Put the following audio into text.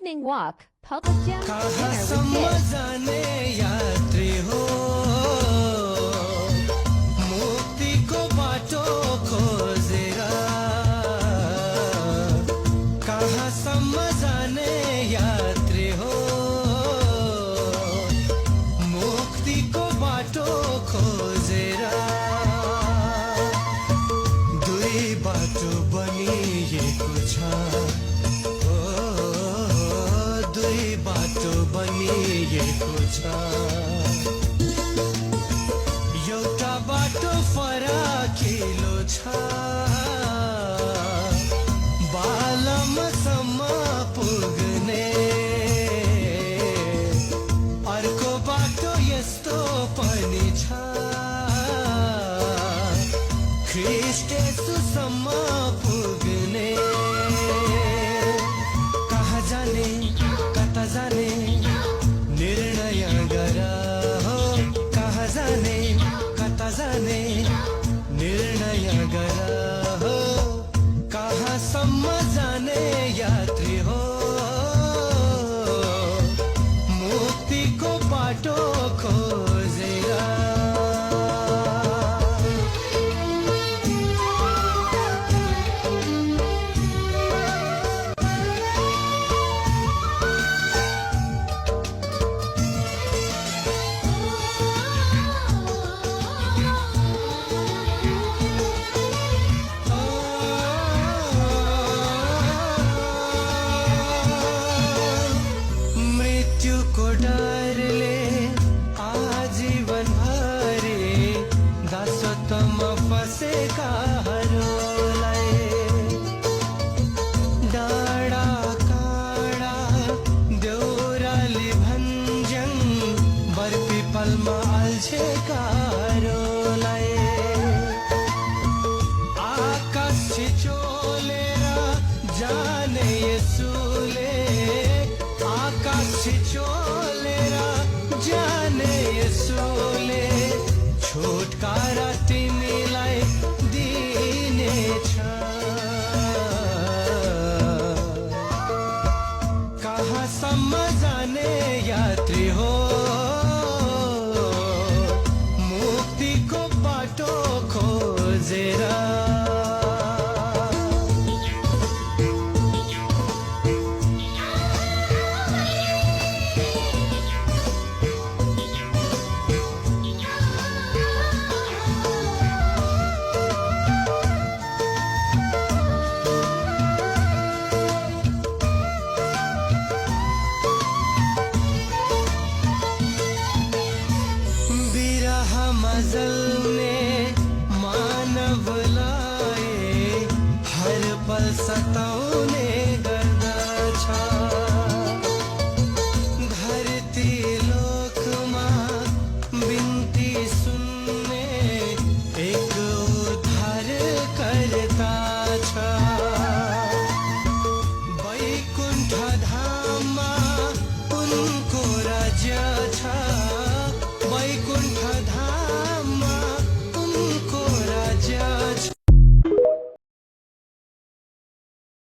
evening walk, public gym, कहाँ dinner with सम्म kids. जाने यात्री हो मुक्तिको बाटो खोजेर कहाँ सम्म जाने यात्री हो मुक्तिको बाटो खोजेर दुई बाटो बनिएको छ दुई बाटो बनिएको छ एउटा बाटो फराकिलो छ बालमसम्म पुग्ने अर्को बाटो यस्तो पनि छ ख्रीष्ट येशूसम्म पुग्ने कहाँ जाने कता जाने निर्णय गर हो कहाँ जाने कता जाने निर्णय गर हो कहाँसम्म जाने यात्री हो मुक्तिको बाटो खोजेर मृत्युको डरले आजीवन भरि दासत्वमा फसेकाहरूलाई डाँडा काँडा देउराली भन्ज्याङ बरपिपलमा अल्झेकाहरूलाई आकाश छिचोलेर जाने यसुले आकाश छिचोलेर जाने यसुले छुटकारा तिमीलाई दिनेछ कहाँसम्म जाने यात्री हो